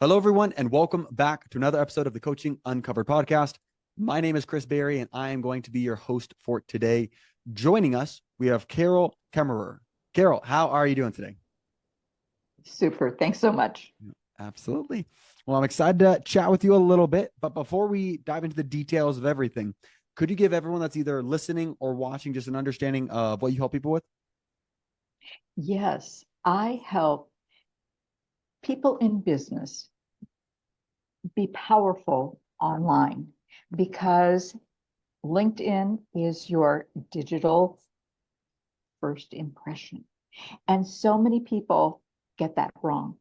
Hello, everyone, and welcome back to another episode of the Coaching Uncovered podcast. My name is Chris Berry, and I am going to be your host for today. Joining us, we have Kaemmerer. Carol, how are you doing today? Super. Thanks so much. Absolutely. Well, I'm excited to chat with you a little bit, but before we dive into the details of everything, could you give everyone that's either listening or watching just an understanding of what you help people with? Yes, I help people in business be powerful online because LinkedIn is your digital first impression. And so many people get that wrong,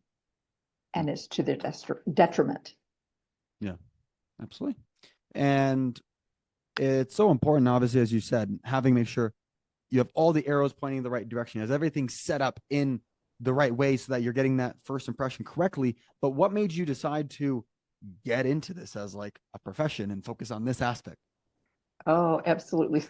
and it's to their detriment. Yeah, absolutely. And it's so important, obviously, as you said, having make sure you have all the arrows pointing in the right direction, has everything set up in the right way so that you're getting that first impression correctly. But what made you decide to get into this as like a profession and focus on this aspect? Oh, absolutely.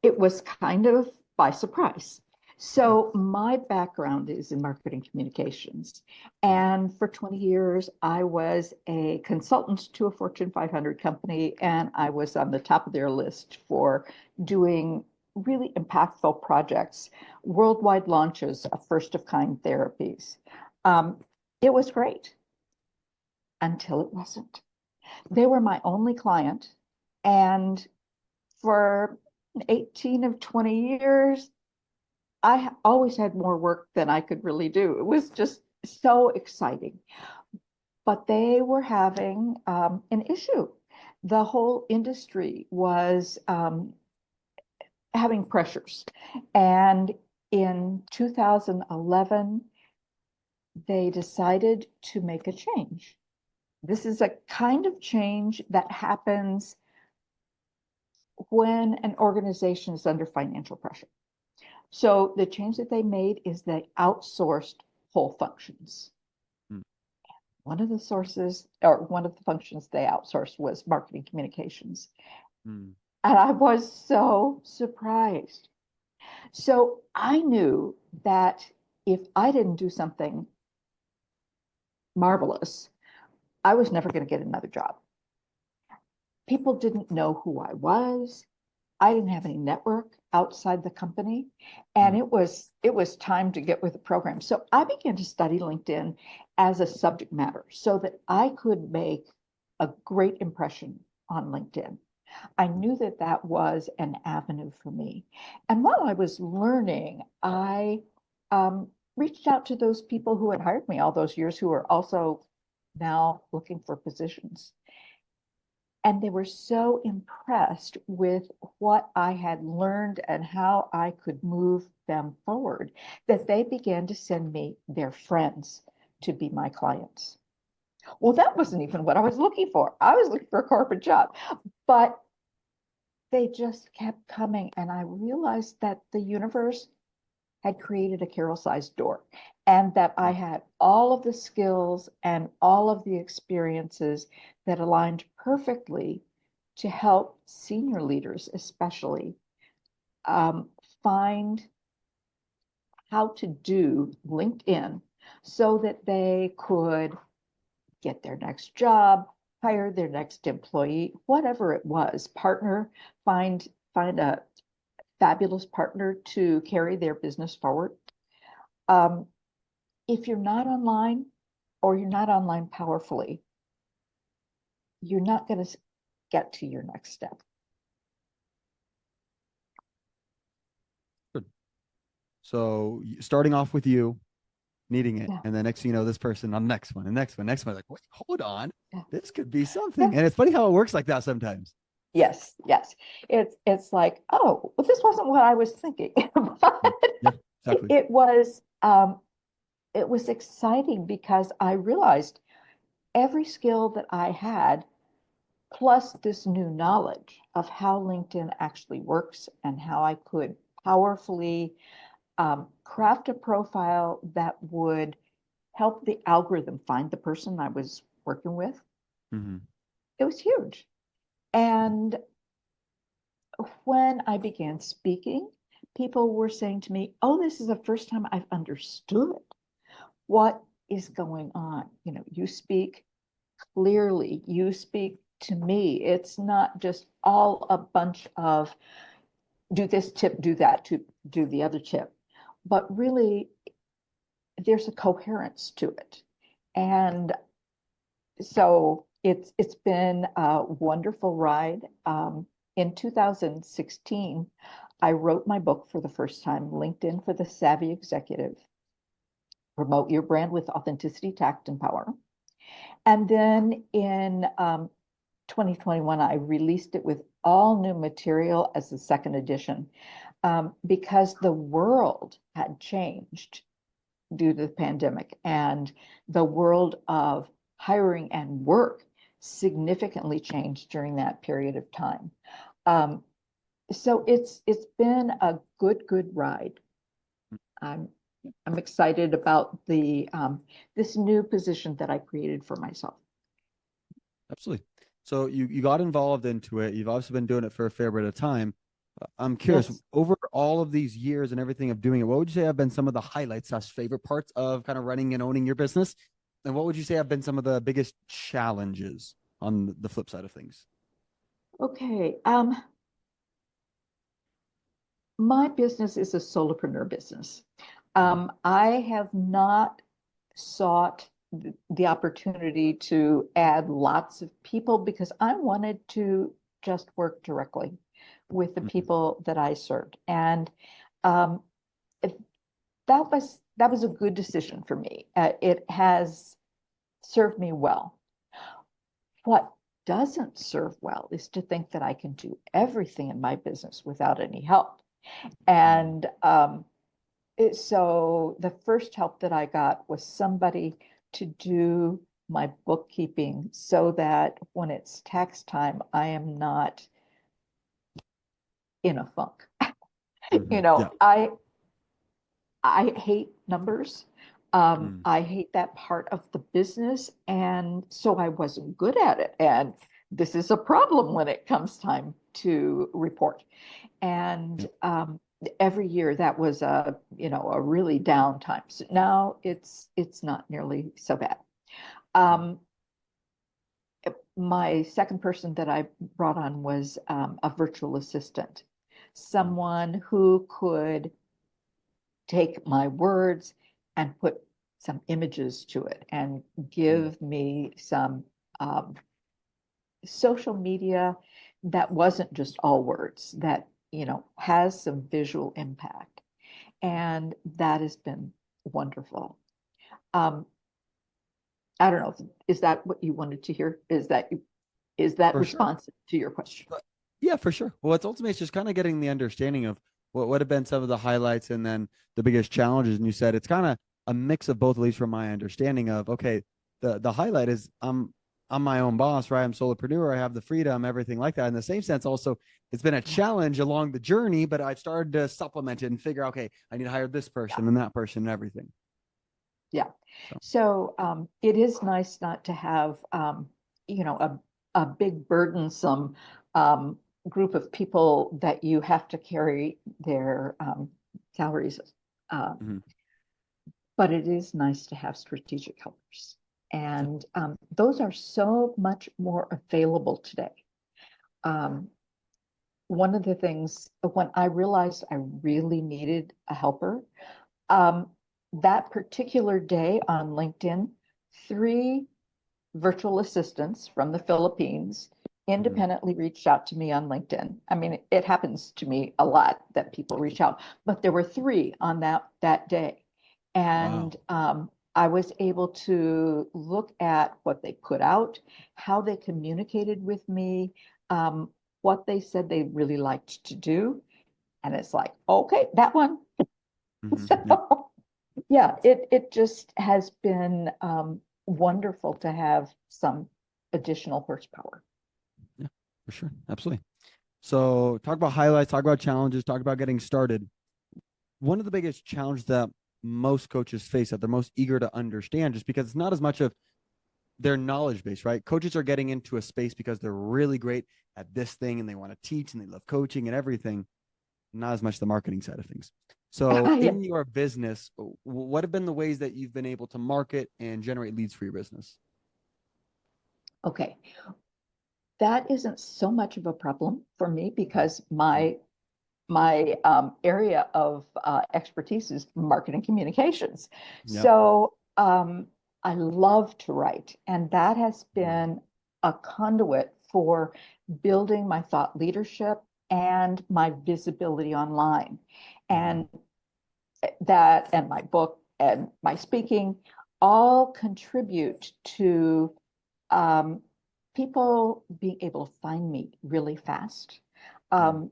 It was kind of by surprise. Okay. So, my background is in marketing communications. Mm. And for 20 years, I was a consultant to a Fortune 500 company, and I was on the top of their list for doing really impactful projects, worldwide launches of first of kind therapies. Um, it was great until it wasn't. They were my only client. And for 18 of 20 years, I always had more work than I could really do. It was just so exciting. But they were having an issue. The whole industry was having pressures. And in 2011, they decided to make a change. This is a kind of change that happens when an organization is under financial pressure. So the change that they made is they outsourced whole functions. Mm. One of the sources or one of the functions they outsourced was marketing communications. Mm. And I was so surprised. So I knew that if I didn't do something marvelous, I was never going to get another job. People didn't know who I was. I didn't have any network outside the company, and Mm. it was time to get with the program. So I began to study LinkedIn as a subject matter so that I could make a great impression on LinkedIn. I knew that that was an avenue for me. And while I was learning, I reached out to those people who had hired me all those years who are also now looking for positions. And they were so impressed with what I had learned and how I could move them forward that they began to send me their friends to be my clients. Well, that wasn't even what I was looking for. I was looking for a corporate job, but they just kept coming. And I realized that the universe had created a Carol-sized door and that I Mm. had all of the skills and all of the experiences that aligned perfectly to help senior leaders, especially, um, find how to do LinkedIn so that they could get their next job, hire their next employee, whatever it was, partner, find a fabulous partner to carry their business forward. Um, if you're not online or you're not online powerfully, you're not going to get to your next step. Good. So starting off with you needing it, Yeah, and then next thing you know, this person on the next one, and next one, like, wait, hold on, yeah, this could be yeah. something. And it's funny how it works like that sometimes. Yes, yes. It's like, oh, well, this wasn't what I was thinking, Mm. but Yeah, it, exactly. it was um, it was exciting because I realized every skill that I had, plus this new knowledge of how LinkedIn actually works and how I could powerfully craft a profile that would help the algorithm find the person I was working with. Mm-hmm. It was huge. And when I began speaking, people were saying to me, oh, this is the first time I've understood what is going on? You know, you speak clearly, you speak to me. It's not just all a bunch of do this tip, do that, to do the other tip, but really there's a coherence to it. And so it's been a wonderful ride. In 2016, I wrote my book for the first time, LinkedIn for the Savvy Executive, Promote Your Brand with Authenticity, Tact, and Power. And then in 2021, I released it with all new material as the second edition, because the world had changed due to the pandemic, and the world of hiring and work significantly changed during that period of time. So it's been a good ride. I'm excited about the this new position that I created for myself. Absolutely. So you got involved into it. You've obviously been doing it for a fair bit of time. I'm curious, Yes. over all of these years and everything of doing it, what would you say have been some of the highlights, favorite parts of kind of running and owning your business? And what would you say have been some of the biggest challenges on the flip side of things? Okay. My business is a solopreneur business. I have not sought the opportunity to add lots of people because I wanted to just work directly with the Mhm. people that I served. And um, it- that was a good decision for me. It has served me well. What doesn't serve well is to think that I can do everything in my business without any help. Mhm. And so the first help that I got was somebody to do my bookkeeping so that when it's tax time, I am not in a funk. You Mhm. Yeah. know, I hate numbers. Mm. I hate that part of the business. And so I wasn't good at it. And this is a problem when it comes time to report. And Yeah. every year that was a really down time. So now it's not nearly so bad. Mm. Um, my second person that I brought on was a virtual assistant, Mm. someone who could take my words and put some images to it and Mm. give me some um, social media that wasn't just all words, that, has some visual impact. And that has been wonderful. Um, I don't know, is that what you wanted to hear? Is that For sure. responsive to your question? But yeah, for sure. Well, it's ultimately it's just kind of getting the understanding of what have been some of the highlights and then the biggest challenges. And you said it's kind of a mix of both, at least from my understanding of okay, the highlight is I'm my own boss, right? I'm solopreneur, I have the freedom, everything like that. In the same sense, also it's been a Yeah, challenge along the journey, but I've started to supplement it and figure, okay, I need to hire this yeah, person and that person and everything. yeah. So So it is nice not to have, a big burdensome um, group of people that you have to carry their salaries. Uh, mhm. but it is nice to have strategic helpers. Yeah. And those are so much more available today. Um, One of the things when I realized I really needed a helper, um, that particular day on LinkedIn, three virtual assistants from the Philippines Mhm. independently reached out to me on LinkedIn. I mean, it happens to me a lot that people reach out, but there were three on that day. And Wow. I was able to look at what they put out, how they communicated with me, um, what they said they really liked to do. And it's like, okay, that one. Yeah. So yeah, it just has been wonderful to have some additional horsepower. Yeah. For sure. Absolutely. So talk about highlights, talk about challenges, talk about getting started. One of the biggest challenges that most coaches face that they're most eager to understand just because it's not as much of their knowledge base, right? Coaches are getting into a space because they're really great at this thing and they want to teach and they love coaching and everything, not as much the marketing side of things. So Yeah. in your business, what have been the ways that you've been able to market and generate leads for your business? Okay. That isn't so much of a problem for me because my area of expertise is marketing communications. Yep. So I love to write, and that has been a conduit for building my thought leadership and my visibility online. Mm-hmm. And that and my book and my speaking all contribute to um, people being able to find me really fast. Mm-hmm. Um,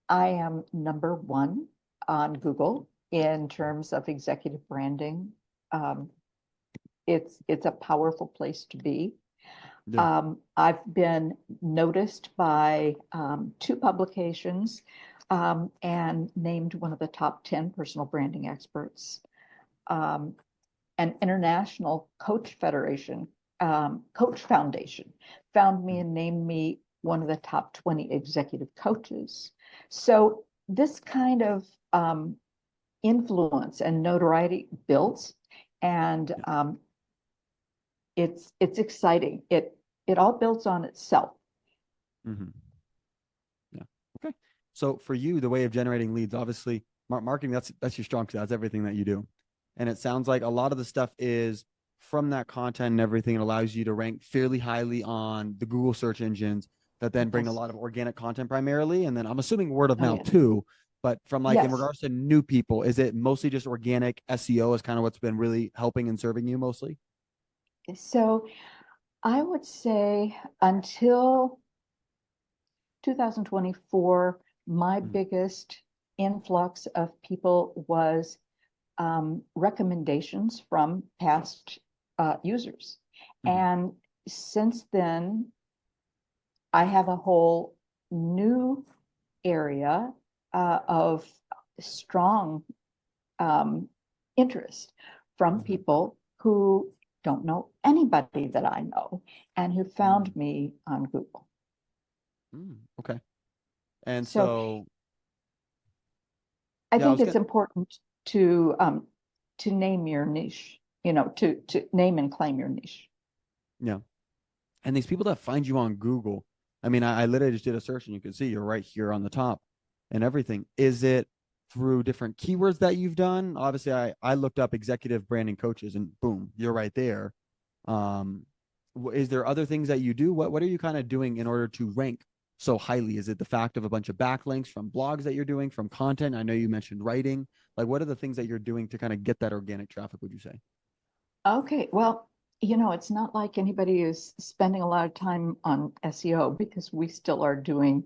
I am number one on Google in terms of executive branding. Um, it's a powerful place to be. Yeah. I've been noticed by two publications and named one of the top 10 personal branding experts. Um, an international coach federation, coach foundation, found me and named me one of the top 20 executive coaches. So this kind of influence and notoriety builds, and it's exciting. It all builds on itself. Mm-hmm. Yeah. Okay. So for you, the way of generating leads, obviously, marketing, that's your strong suit. That's everything that you do. And it sounds like a lot of the stuff is from that content and everything. It allows you to rank fairly highly on the Google search engines that then bring a Yes. lot of organic content primarily. And then I'm assuming word of Oh mouth yeah. too. But from like in Yes. regards to new people, is it mostly just organic SEO is kind of what's been really helping and serving you mostly? So I would say until 2024, my Mm-hmm. biggest influx of people was recommendations from past users. Mm-hmm. And since then, I have a whole new area of strong um, interest from Mm-hmm. people who don't know anybody that I know and who found me on Google. Mm-hmm. Okay. And So so, I yeah, I think was it's gonna, important to name your niche, to name and claim your niche. yeah. And these people that find you on Google, I mean, I literally just did a search and you can see you're right here on the top and everything. Is it through different keywords that you've done? Obviously, I looked up executive branding coaches and boom, you're right there. Um, is there other things that you do? What are you kind of doing in order to rank so highly? Is it the fact of a bunch of backlinks from blogs that you're doing, from content? I know you mentioned writing. Like, what are the things that you're doing to kind of get that organic traffic, would you say? Okay, well, it's not like anybody is spending a lot of time on SEO because we still are doing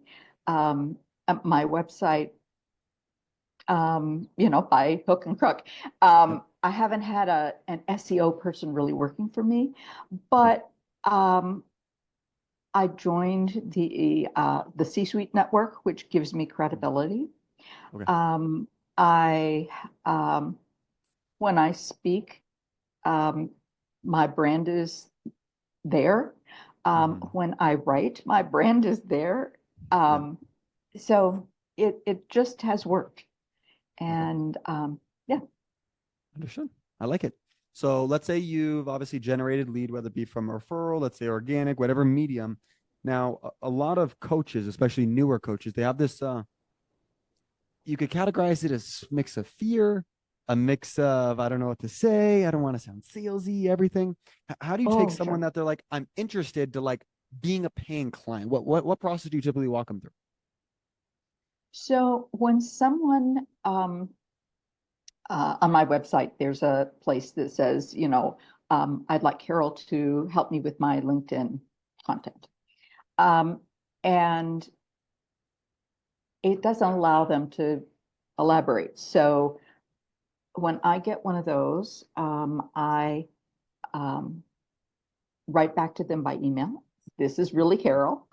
um, my website, by hook and crook. Yep. I haven't had an SEO person really working for me, Okay. but um, I joined the C-suite network, which gives me credibility. Okay. Um, I when I speak, um, my brand is there. Mm-hmm. When I write, my brand is there. Yeah. Um, so it just has worked. Okay. And yeah. Understood. I like it. So let's say you've obviously generated lead, whether it be from a referral, let's say organic, whatever medium. Now, a lot of coaches, especially newer coaches, they have this, you could categorize it as mix of fear, a mix of, I don't know what to say. I don't want to sound salesy, everything. How do you take Oh, someone sure. that they're like, I'm interested to like being a paying client? What process do you typically walk them through? So when someone on my website, there's a place that says, I'd like Carol to help me with my LinkedIn content. Um, and it doesn't allow them to elaborate. So when I get one of those, I um, write back to them by email. This is really Carol.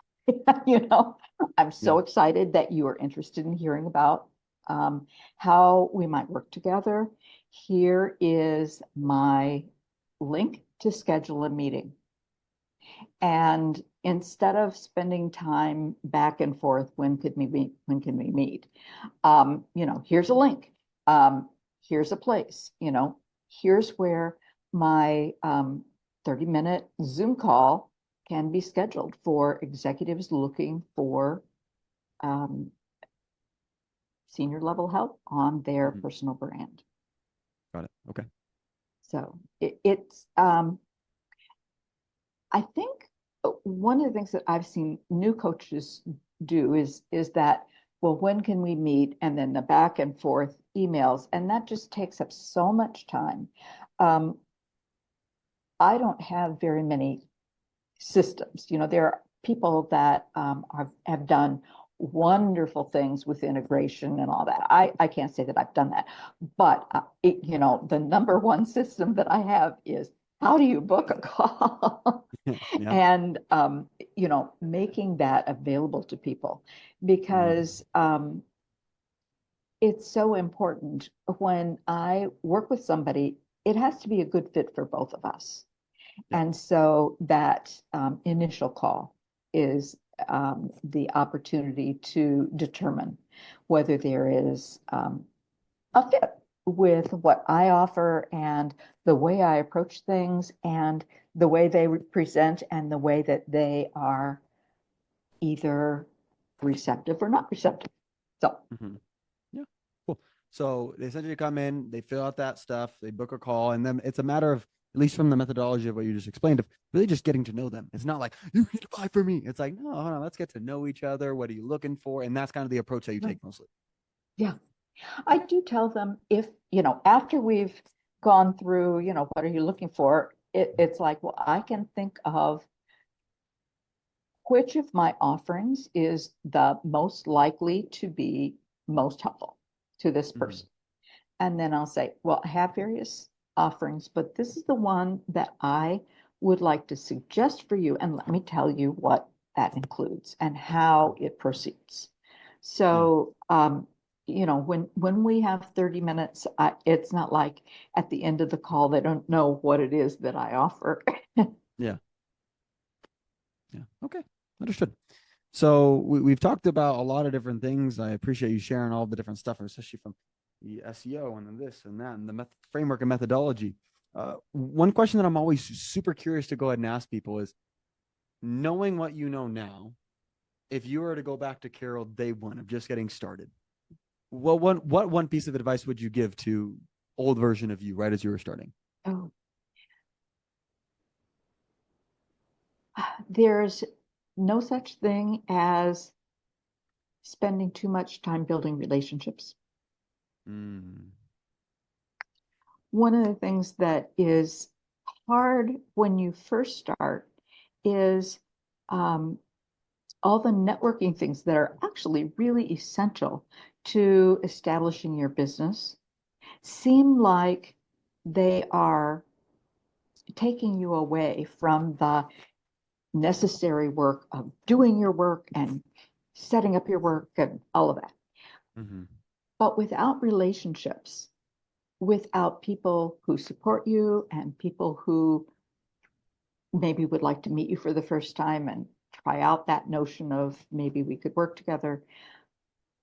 you know, I'm Yeah. so excited that you are interested in hearing about how we might work together. Here is my link to schedule a meeting. And instead of spending time back and forth, when can we meet? Here's a link. Here's a place, here's where my 30-minute Zoom call can be scheduled for executives looking for senior level help on their personal brand. Got it. Okay. So I think one of the things that I've seen new coaches do is that, well, when can we meet? And then the back and forth emails, and that just takes up so much time. I don't have very many systems. There are people that have done wonderful things with integration and all that. I can't say that I've done that, but the number one system that I have is, how do you book a call? Yeah. And making that available to people, because it's so important. When I work with somebody, it has to be a good fit for both of us. Yeah. And so that initial call is the opportunity to determine whether there is a fit with what I offer and the way I approach things and the way they present and the way that they are either receptive or not receptive. So, Yeah, cool. So they essentially come in, they fill out that stuff, they book a call, and then it's a matter of, at least from the methodology of what you just explained, of really just getting to know them. It's not like, you need to buy for me. It's like, no, hold on, let's get to know each other. What are you looking for? And that's kind of the approach that you take mostly. yeah, I do tell them, if, after we've gone through, what are you looking for? It's like, well, I can think of which of my offerings is the most likely to be most helpful to this person. And then I'll say, well, I have various offerings, but this is the one that I would like to suggest for you. And let me tell you what that includes and how it proceeds. So, when we have 30 minutes, it's not like at the end of the call, they don't know what it is that I offer. Yeah. Yeah. Okay. Understood. So we've talked about a lot of different things. I appreciate you sharing all the different stuff, especially from the SEO and then this and that and the framework and methodology. One question that I'm always super curious to go ahead and ask people is, knowing what you know now, if you were to go back to Carol day one of just getting started, what one piece of advice would you give to old version of you right as you were starting? Oh, there's no such thing as spending too much time building relationships. One of the things that is hard when you first start is all the networking things that are actually really essential to establishing your business seem like they are taking you away from the necessary work of doing your work and setting up your work and all of that. But without relationships, without people who support you and people who maybe would like to meet you for the first time and try out that notion of maybe we could work together,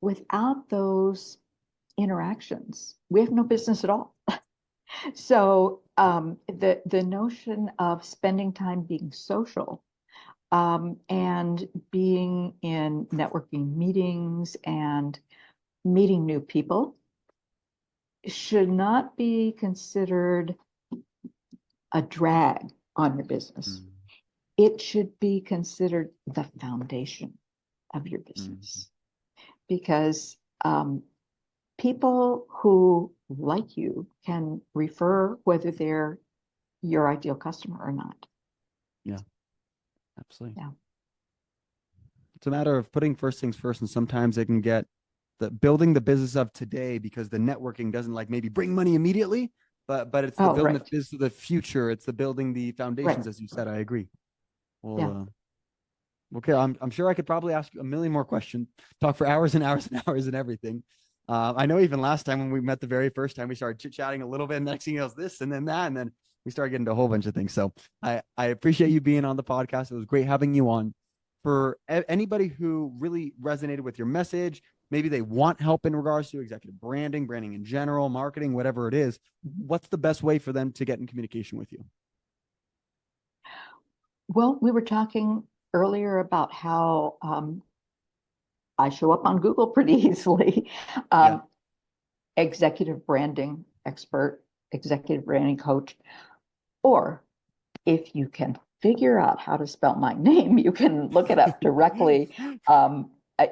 without those interactions, we have no business at all. So the notion of spending time being social and being in networking meetings and meeting new people should not be considered a drag on your business. It should be considered the foundation of your business, because people who like you can refer whether they're your ideal customer or not. Yeah, absolutely. Yeah. It's a matter of putting first things first, and sometimes it can get the building the business of today, because the networking doesn't like maybe bring money immediately, but it's the building the business of the future. It's the building the foundations, as you said. I agree. Well, okay. I'm sure I could probably ask you a million more questions, talk for hours and hours and hours and everything. I know even last time when we met the very first time, we started chit-chatting a little bit, and the next thing you know, this and then that, and then we started getting to a whole bunch of things. So I appreciate you being on the podcast. It was great having you on. For anybody who really resonated with your message, maybe they want help in regards to executive branding, branding in general, marketing, whatever it is, what's the best way for them to get in communication with you? Well, we were talking earlier about how I show up on Google pretty easily. Yeah. Um, executive branding expert, executive branding coach, or if you can figure out how to spell my name, you can look it up directly.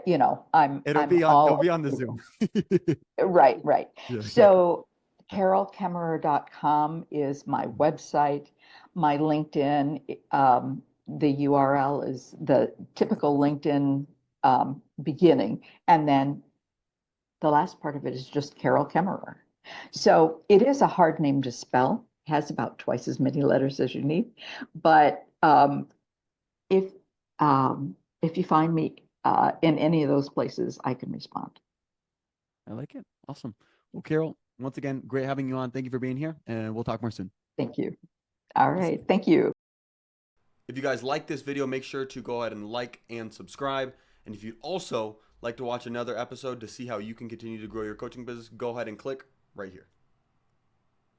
You know, I'm It'll all be on the over. Zoom. Right, right. Yeah, exactly. So carolkaemmerer.com is my website. My LinkedIn, the URL is the typical LinkedIn beginning. And then the last part of it is just Carol Kaemmerer. So it is a hard name to spell, has about twice as many letters as you need. But if if you find me in any of those places, I can respond. I like it. Awesome. Well, Carol, once again, great having you on. Thank you for being here, and we'll talk more soon. Thank you. All Awesome. right. Thank you. If you guys like this video, make sure to go ahead and like and subscribe. And if you'd also like to watch another episode to see how you can continue to grow your coaching business, go ahead and click right here.